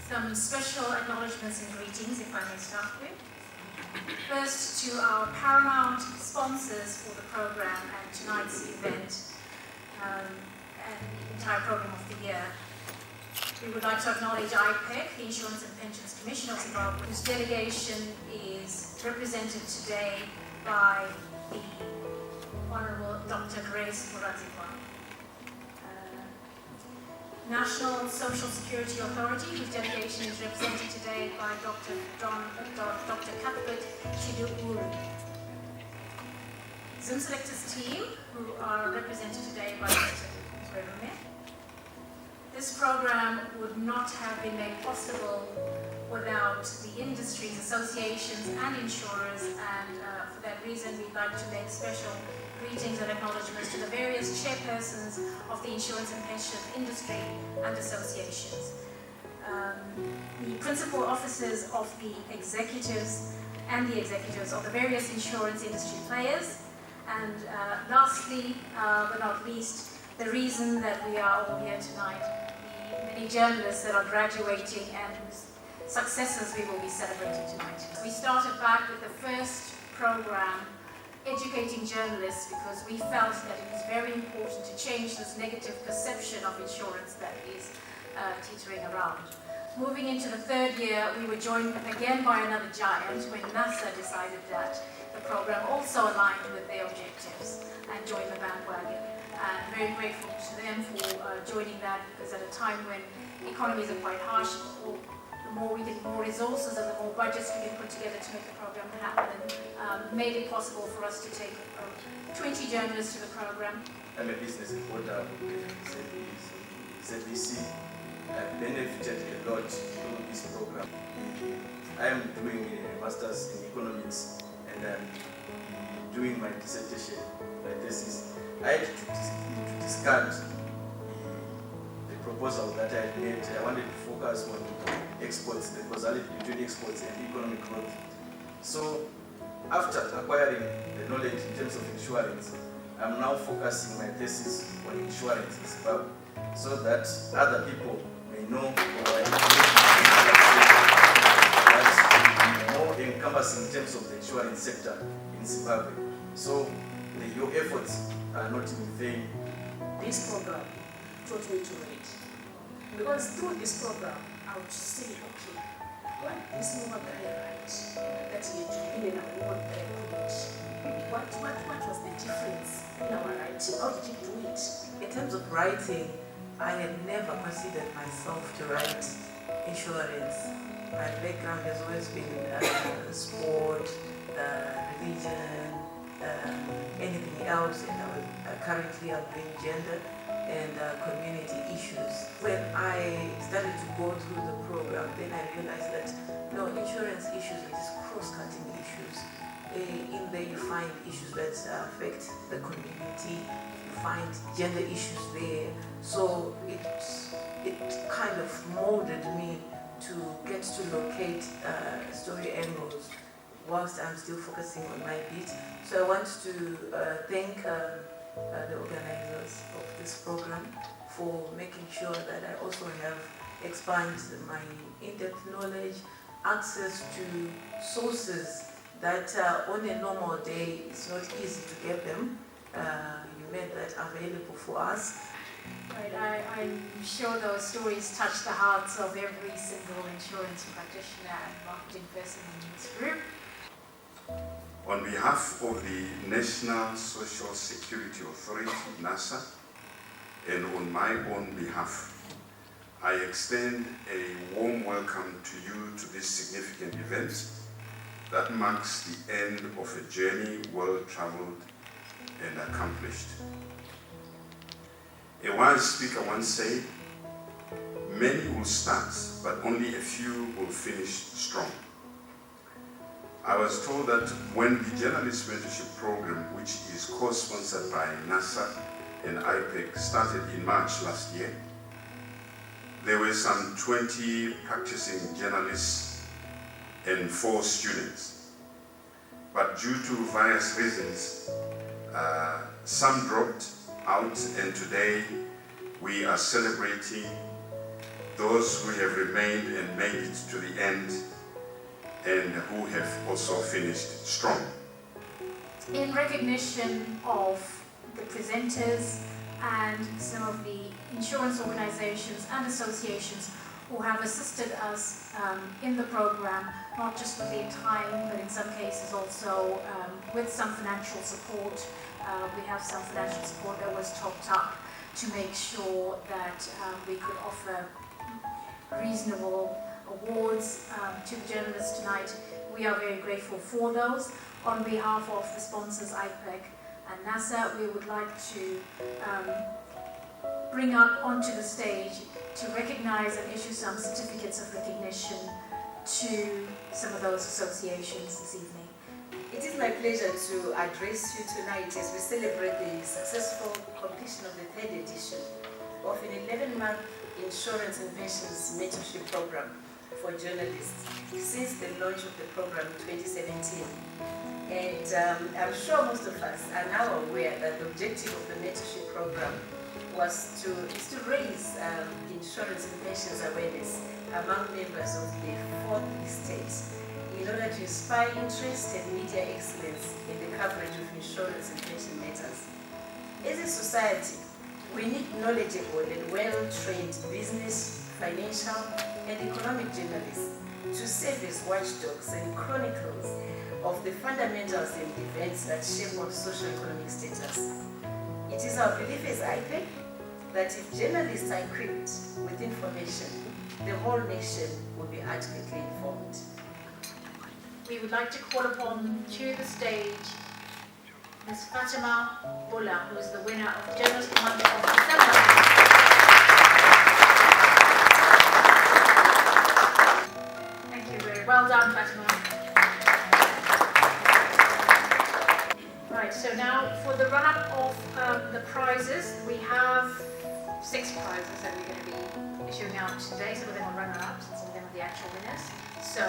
Some special acknowledgements and greetings, if I may start with. First, to our paramount sponsors for the program and tonight's event and the entire program of the year. We would like to acknowledge IPEC, the Insurance and Pensions Commission of Zimbabwe, whose delegation is represented today by the Honourable Dr. Grace Muradzikwa. National Social Security Authority, whose delegation is represented today by Dr. Cuthbert Chidu-Uru. ZimSelector's team, who are represented today by Mr. Rerume. This program would not have been made possible without the industries, associations and insurers, and for that reason we'd like to make special greetings and acknowledgements to the various chairpersons of the insurance and pension industry and associations, the principal officers of the executives and the executives of the various insurance industry players, and lastly, but not least, the reason that we are all here tonight, the many journalists that are graduating and whose successes we will be celebrating tonight. We started back with the first program educating journalists because we felt that it was very important to change this negative perception of insurance that is teetering around. Moving into the third year, we were joined again by another giant when NSSA decided that the program also aligned with their objectives and joined the bandwagon. And very grateful to them for joining that, because at a time when economies are quite harsh, the more we get more resources and the more budgets we can put together to make the program happen, made it possible for us to take 20 journalists to the program. I'm a business reporter with ZBC. I've benefited a lot from this program. I am doing a master's in economics and I'm doing my dissertation, my thesis. I had to discard the proposal that I had made. I wanted to focus on exports, the causality between exports and economic growth. So after acquiring the knowledge in terms of insurance, I'm now focusing my thesis on insurance in Zimbabwe so that other people may know that's more encompassing in terms of the insurance sector in Zimbabwe. So your efforts are not in vain. This program taught me to read. Because through this program, I would say, okay, what this woman guy write that he had been in a woman guy couldn't. What was the difference in our writing? How did you do it? In terms of writing, I had never considered myself to write insurance. My background has always been sport, religion, anything else, and currently I'm doing gender and community issues. When I started to go through the program, then I realized that no, insurance issues are just cross-cutting issues. In there you find issues that affect the community, you find gender issues there. So it kind of molded me to get to locate story angles whilst I'm still focusing on my bit. So I want to thank the organizers of this program for making sure that I also have expanded my in-depth knowledge, access to sources that on a normal day it's not easy to get them. You made that available for us. Right, I'm sure those stories touch the hearts of every single insurance practitioner and marketing person in this group. On behalf of the National Social Security Authority, NSSA, and on my own behalf, I extend a warm welcome to you to this significant event that marks the end of a journey well traveled and accomplished. A wise speaker once said, "Many will start, but only a few will finish strong." I was told that when the Journalist Mentorship Program, which is co-sponsored by NSSA and IPEC, started in March last year, there were some 20 practicing journalists and 4 students. But due to various reasons, some dropped out, and today we are celebrating those who have remained and made it to the end, and who have also finished strong. In recognition of the presenters and some of the insurance organizations and associations who have assisted us in the program, not just with their time, but in some cases also with some financial support. We have some financial support that was topped up to make sure that we could offer reasonable awards to the journalists tonight. We are very grateful for those. On behalf of the sponsors IPEC and NASA, we would like to bring up onto the stage to recognize and issue some certificates of recognition to some of those associations this evening. It is my pleasure to address you tonight as we celebrate the successful completion of the 3rd edition of an 11-month insurance and pensions mentorship program for journalists since the launch of the program in 2017. And I'm sure most of us are now aware that the objective of the mentorship program is to raise insurance and pensions awareness among members of the 4th estate in order to inspire interest and media excellence in the coverage of insurance and pension matters. As a society, we need knowledgeable and well-trained business, financial, and economic journalists to serve as watchdogs and chronicles of the fundamentals and events that shape our socio-economic status. It is our belief as IPEC that if journalists are equipped with information, the whole nation will be adequately informed. We would like to call upon to the stage Ms. Fatima Bola, who is the winner of the Journalist Month of December. Thank you, very well done, Fatima. Right, so now for the run-up of the prizes, we have 6 prizes that we're going to be issuing out today. Some of them are runner-ups and some of them are the actual winners. So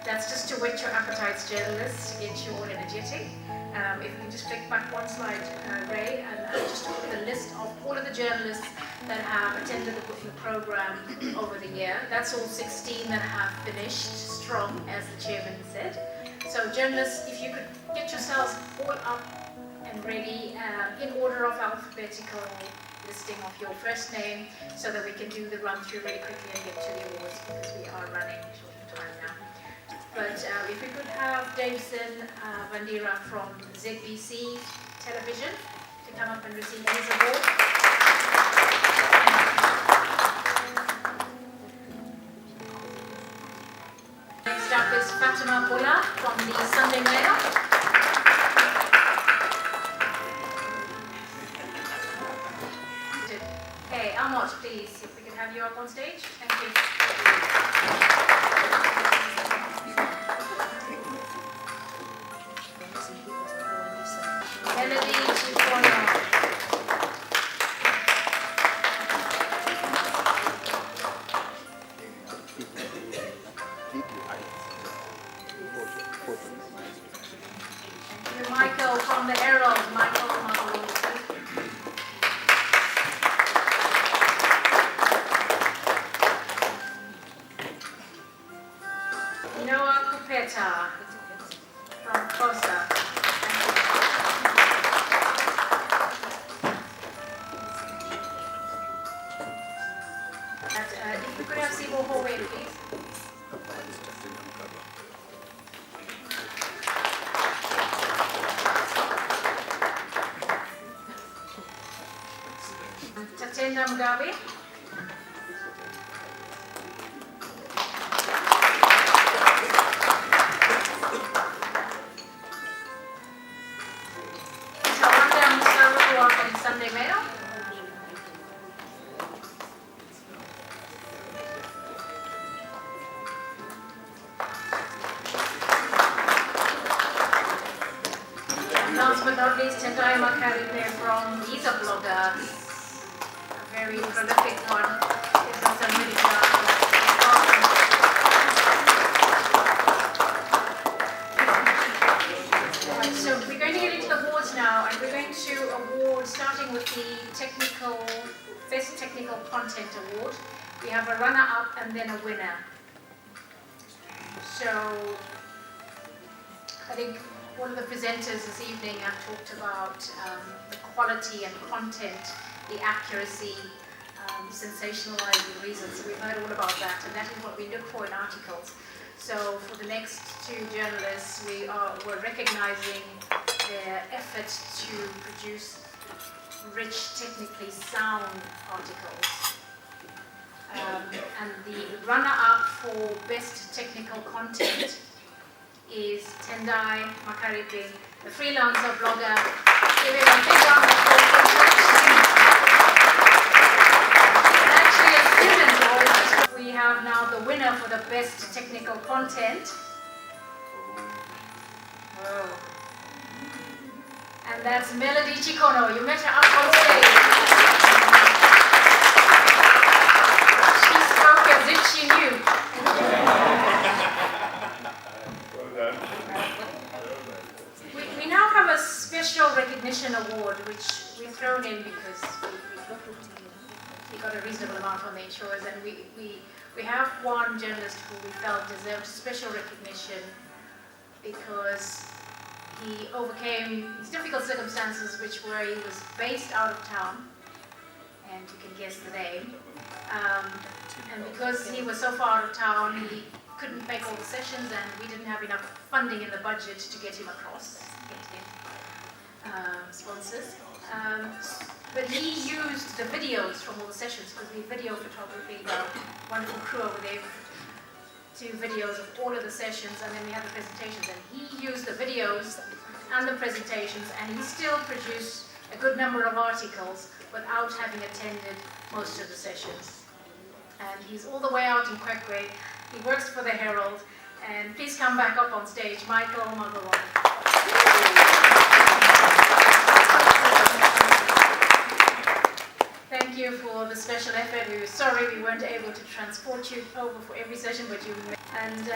that's just to whet your appetites, journalists, to get you all energetic. If we can just click back one slide, Ray, and just to put the list of all of the journalists that have attended the program over the year. That's all 16 that have finished strong, as the chairman said. So journalists, if you could get yourselves all up and ready in order of alphabetical listing of your first name, so that we can do the run through really quickly and get to the awards, because we are running short of time now. But if we could have Davison Vandira from ZBC Television to come up and receive his award. Next up is Fatima Bola from the Sunday Mail. Hey, Amot, please, if we could have you up on stage. Thank you. Melody Chipono. Michael from the Herald. Michael from Noah Kupeta from Kosa. If we could have Seymour Hallway, please. Tatenda Mugabe. Tawanda Musaru from Sunday Mail. Last but not least, Tendai Makaripe from He's a Blogger. A very prolific one. He's done some really good Right, so we're going to get into the awards now, and we're going to award, starting with the best technical content award. We have a runner-up and then a winner. So I think one of the presenters this evening have talked about the quality and content, the accuracy, sensationalizing reasons. So we've heard all about that, and that is what we look for in articles. So for the next two journalists, we're recognizing their effort to produce rich, technically sound articles. And the runner-up for best technical content is Tendai Makaripe, the freelancer blogger. Give him a big round of applause. Actually, a student voice. We have now the winner for the best technical content. Whoa. And that's Melody Chikono. You met her up on stage. She spoke as if she knew. Well done. We now have a special recognition award, which we've thrown in because we got a reasonable amount from the insurers, and we have one journalist who we felt deserved special recognition because he overcame these difficult circumstances, which were he was based out of town, and you can guess the name. And because he was so far out of town, he couldn't make all the sessions, and we didn't have enough funding in the budget to get him across, sponsors. But he used the videos from all the sessions, because we video photography, the wonderful crew over there, to videos of all of the sessions, and then we had the presentations, and he used the videos and the presentations, and he still produced a good number of articles without having attended most of the sessions. And he's all the way out in Kwekwe. He works for the Herald, and please come back up on stage, Michael Magawan. Thank you for the special effort. We were sorry we weren't able to transport you over for every session, but you. And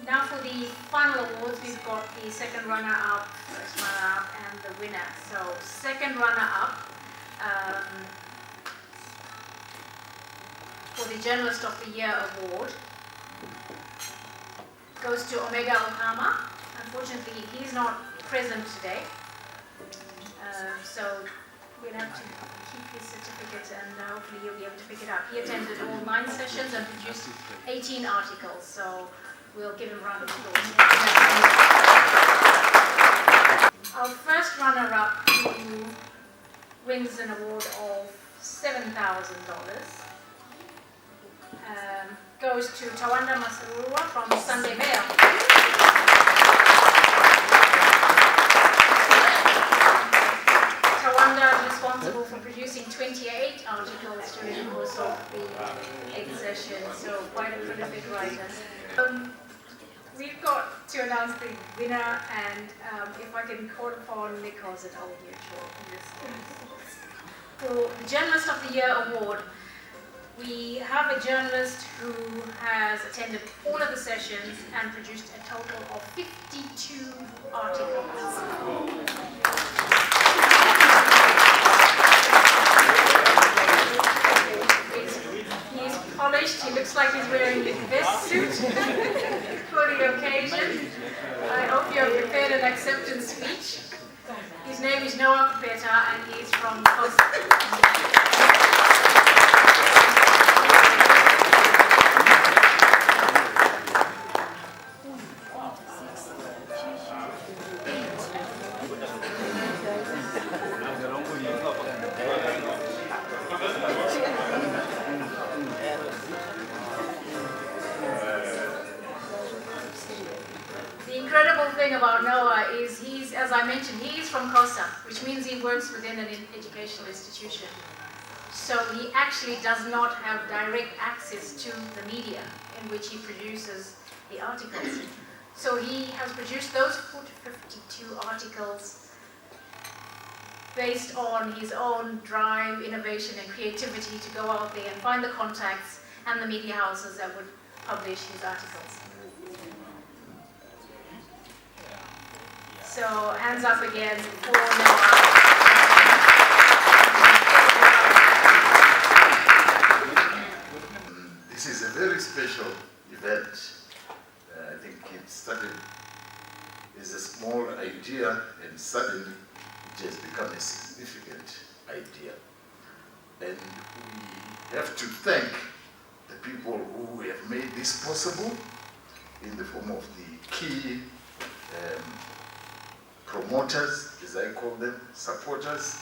now for the final awards, we've got the second runner-up, first runner-up, and the winner. So second runner-up for the Journalist of the Year award goes to Omega Okama. Unfortunately, he's not present today, so we'll have to keep his certificate, and hopefully you'll be able to pick it up. He attended all 9 sessions and produced 18 articles, so we'll give him a round of applause. Our first runner-up, who wins an award of $7,000, goes to Tawanda Masarua from Sunday Mail. Tawanda is responsible for producing 28 articles during the course of the 8th session, so quite a prolific writer. We've got to announce the winner, and if I can call upon Nikos and Old Mutual in this case. For the Journalist of the Year award, we have a journalist who has attended all of the sessions and produced a total of 52 articles. He's polished, he looks like he's wearing his best suit for the occasion. I hope you have prepared an acceptance speech. His name is Noah Kupeta, and he's from Costa. About Noah is as I mentioned, he's from COSA, which means he works within an educational institution. So he actually does not have direct access to the media in which he produces the articles. So he has produced those 52 articles based on his own drive, innovation, and creativity to go out there and find the contacts and the media houses that would publish his articles. So hands up again for Noah. special event. I think it started as a small idea and suddenly it has become a significant idea. And we have to thank the people who have made this possible in the form of the key promoters, as I call them, supporters,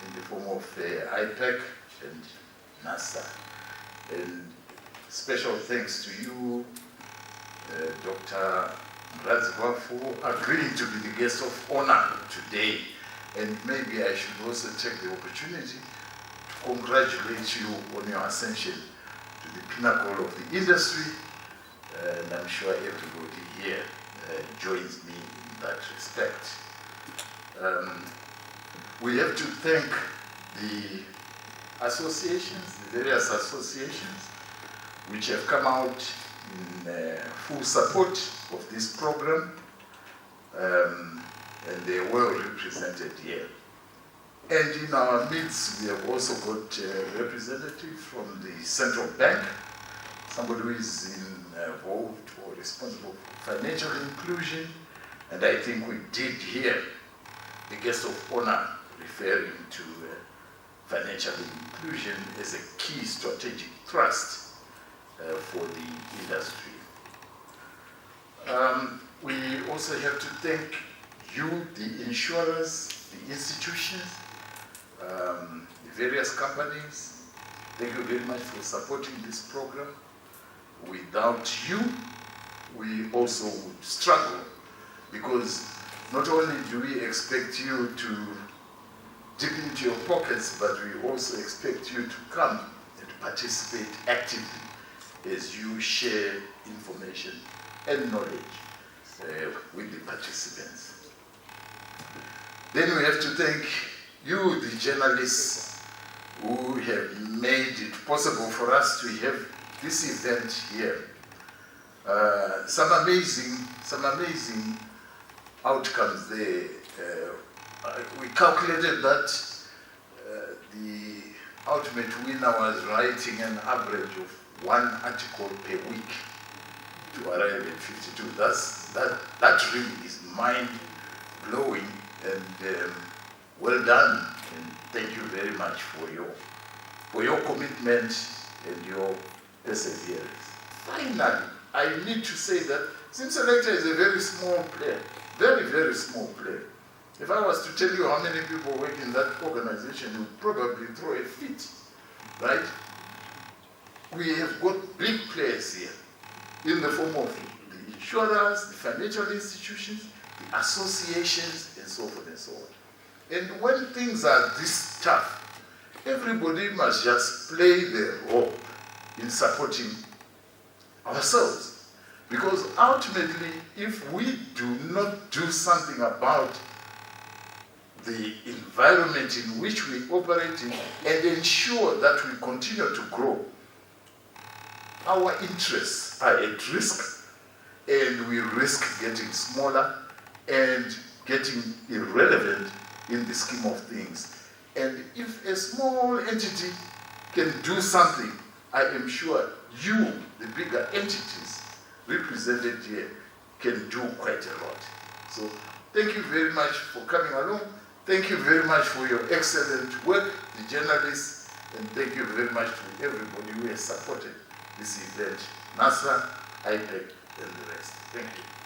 in the form of IPEC and NSSA. And special thanks to you, Dr. Mrazva, for agreeing to be the guest of honor today. And maybe I should also take the opportunity to congratulate you on your ascension to the pinnacle of the industry. And I'm sure everybody here joins me in that respect. We have to thank the associations, the various associations, which have come out in full support of this program, and they are well represented here. And in our midst, we have also got a representative from the Central Bank, somebody who is involved or responsible for financial inclusion, and I think we did hear the guest of honor referring to financial inclusion as a key strategic thrust for the industry. We also have to thank you, the insurers, the institutions, the various companies. Thank you very much for supporting this program. Without you, we also would struggle, because not only do we expect you to dip into your pockets, but we also expect you to come and participate actively as you share information and knowledge with the participants. Then we have to thank you, the journalists, who have made it possible for us to have this event here. Some amazing outcomes there. We calculated that the ultimate winner was writing an average of 1 article per week to arrive at 52. That really is mind-blowing, and well done. And thank you very much for your commitment and your perseverance. Finally, I need to say that ZimSelector is a very small player, very, very small player. If I was to tell you how many people work in that organization, you would probably throw a fit, right? We have got big players here in the form of the insurers, the financial institutions, the associations, and so forth and so on. And when things are this tough, everybody must just play their role in supporting ourselves. Because ultimately, if we do not do something about the environment in which we operate in and ensure that we continue to grow, our interests are at risk, and we risk getting smaller and getting irrelevant in the scheme of things. And if a small entity can do something, I am sure you, the bigger entities represented here, can do quite a lot. So thank you very much for coming along. Thank you very much for your excellent work, the journalists, and thank you very much to everybody who has supported this event, NSSA, IPEC, and the rest. Thank you.